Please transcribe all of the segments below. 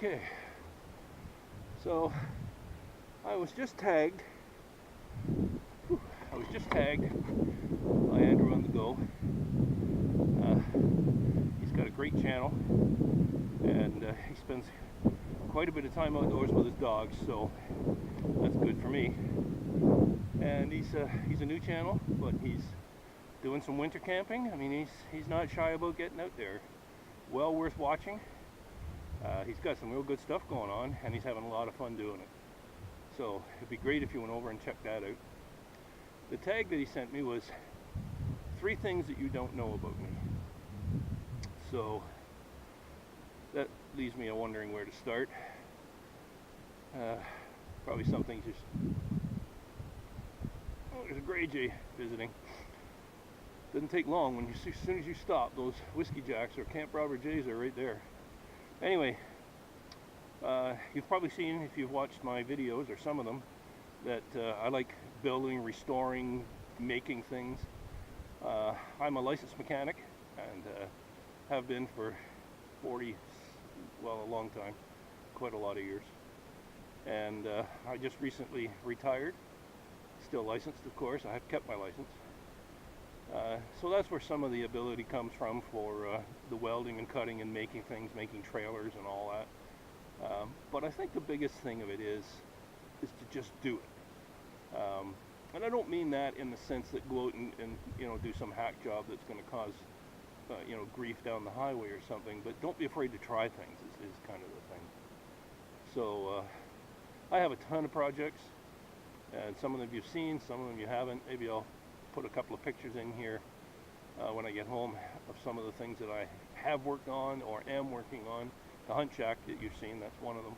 Okay, so I was just tagged. I was just tagged by Andrew on the Go. He's got a great channel, and he spends quite a bit of time outdoors with his dogs, so that's good for me. And he's a new channel, but he's doing some winter camping. I mean, he's not shy about getting out there. Well worth watching. He's got some real good stuff going on, and he's having a lot of fun doing it. So it'd be great if you went over and checked that out. The tag that he sent me was 3 things that you don't know about me. So that leaves me wondering where to start. Probably some things just... Oh, there's a gray jay visiting. Doesn't take long when as soon as you stop, those whiskey jacks or Camp Robert jays are right there. Anyway, you've probably seen, if you've watched my videos, or some of them, that I like building, restoring, making things. I'm a licensed mechanic, and have been for a long time, quite a lot of years. And I just recently retired, still licensed of course. I have kept my license. So that's where some of the ability comes from for the welding and cutting and making things, making trailers and all that. But I think the biggest thing of it is to just do it. And I don't mean that in the sense that go out and do some hack job that's going to cause grief down the highway or something. But don't be afraid to try things is kind of the thing. So I have a ton of projects, and some of them you've seen, some of them you haven't. Maybe I'll put a couple of pictures in here when I get home of some of the things that I have worked on or am working on. The hunt shack that you've seen, that's one of them.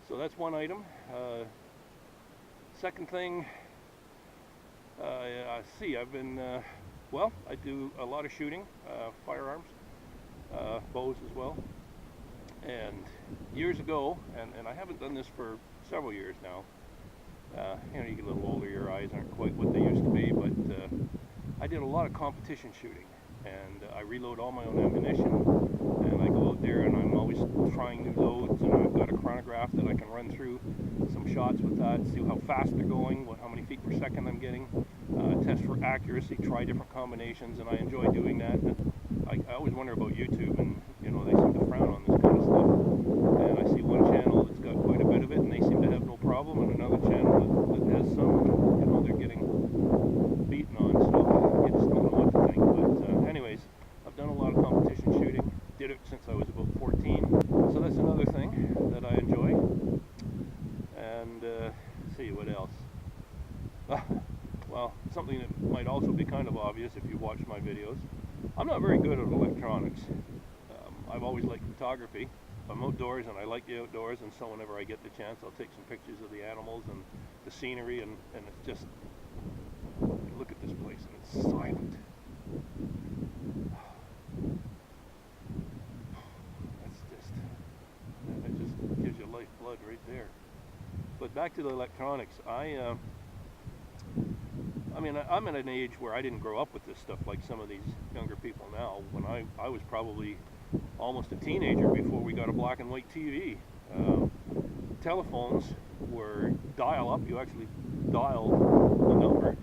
So that's one item. Second thing, I've been, I do a lot of shooting, firearms, bows as well. And years ago, and I haven't done this for several years now, you get a little older, your eyes aren't quite what they used to be, but I did a lot of competition shooting, and I reload all my own ammunition, and I go out there and I'm always trying new loads, and I've got a chronograph that I can run through some shots with that, see how fast they're going, how many feet per second I'm getting, test for accuracy, try different combinations, and I enjoy doing that. And I always wonder about YouTube, and they seem to frown on this kind of stuff. And I see one channel that's got quite a bit of it, and they seem to have no problem, and another channel that has some, they're getting beaten on. So you just don't know what to think. But anyways, I've done a lot of competition shooting. Did it since I was about 14. So that's another thing that I enjoy. And see what else. Well, something that might also be kind of obvious if you watch my videos. I'm not very good at electronics. I've always liked photography. I'm outdoors and I like the outdoors, and so whenever I get the chance I'll take some pictures of the animals and the scenery, and it's just, look at this place and it's silent. That just gives you lifeblood right there. But back to the electronics, I'm at an age where I didn't grow up with this stuff like some of these younger people now. When I was probably almost a teenager before we got a black and white TV. Telephones were dial-up. You actually dialed the number,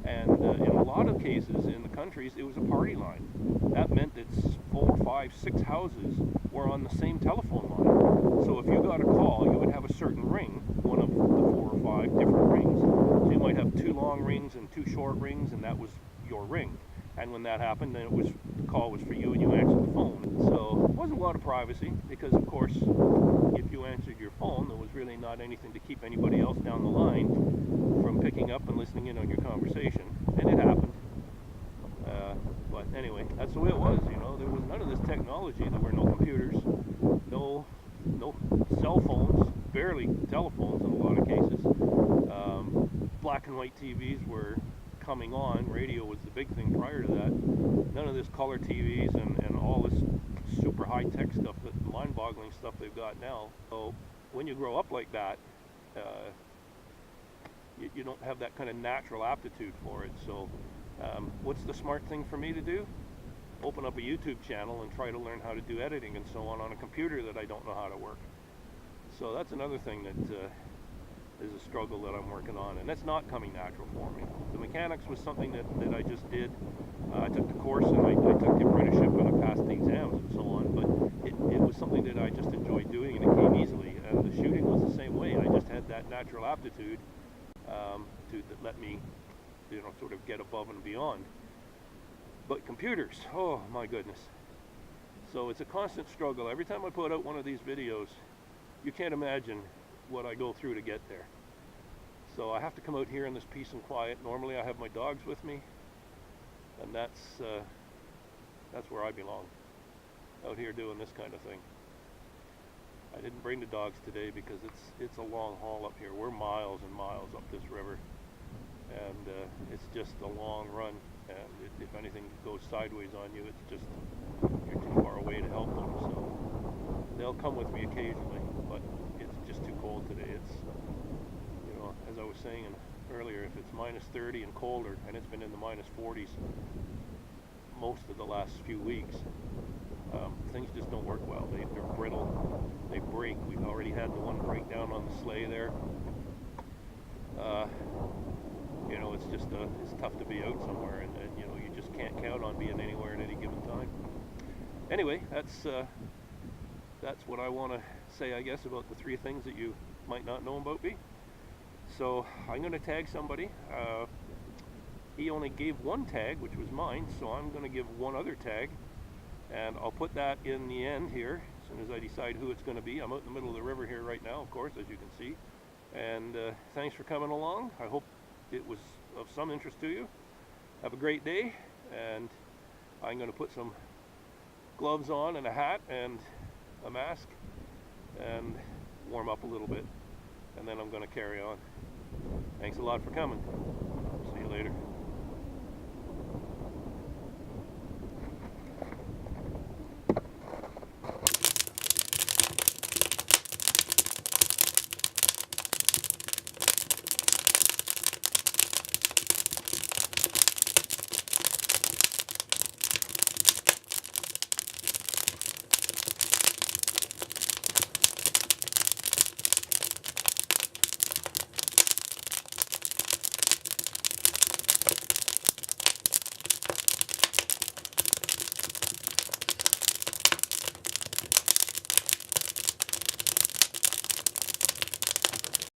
and in a lot of cases in the countries it was a party line. That meant that 4, 5, 6 houses were on the same telephone line. So if you got a call, you would have a certain ring, one of the 4 or 5 different rings. So you might have 2 long rings and 2 short rings, and that was your ring. And when that happened, then the call was for you and you answered the phone. So it wasn't a lot of privacy, because of course if you answered your phone, there was really not anything to keep anybody else down the line from picking up and listening in on your conversation. And it happened. But anyway, that's the way it was. There was none of this technology. There were no computers, no cell phones, barely telephones in a lot of cases. Black and white TVs were coming on. Radio was the big thing prior to that. None of this color TVs and all this super high-tech stuff, that mind-boggling stuff they've got now. So when you grow up like that, you don't have that kind of natural aptitude for it. So What's the smart thing for me to do? Open up a YouTube channel and try to learn how to do editing and so on a computer that I don't know how to work. So that's another thing that is a struggle that I'm working on, and that's not coming natural for me. The mechanics was something that I just did. I took the course and I took the apprenticeship and I passed the exams and so on, but it was something that I just enjoyed doing and it came easily. And the shooting was the same way. I just had that natural aptitude that let me, sort of get above and beyond. But computers, oh my goodness. So it's a constant struggle. Every time I put out one of these videos, you can't imagine what I go through to get there. So I have to come out here in this peace and quiet. Normally I have my dogs with me, and that's where I belong, out here doing this kind of thing. I didn't bring the dogs today because it's a long haul up here. We're miles and miles up this river, and it's just a long run, and if anything goes sideways on you, it's just, you're too far away to help them. So they'll come with me occasionally, but it's just too cold today. It's, as I was saying earlier, if it's minus 30 and colder, and it's been in the minus 40s most of the last few weeks, things just don't work well. They're brittle, they break. We've already had the one breakdown on the sleigh there. It's just it's tough to be out somewhere, and you just can't count on being anywhere at any given time. Anyway, that's what I want to say, I guess, about the 3 things that you might not know about me. So I'm going to tag somebody. He only gave 1 tag, which was mine, so I'm going to give 1 other tag, and I'll put that in the end here as soon as I decide who it's going to be. I'm out in the middle of the river here right now, of course, as you can see. And thanks for coming along. I hope it was of some interest to you. Have a great day, and I'm going to put some gloves on and a hat and a mask and warm up a little bit, and then I'm going to carry on. Thanks a lot for coming. See you later.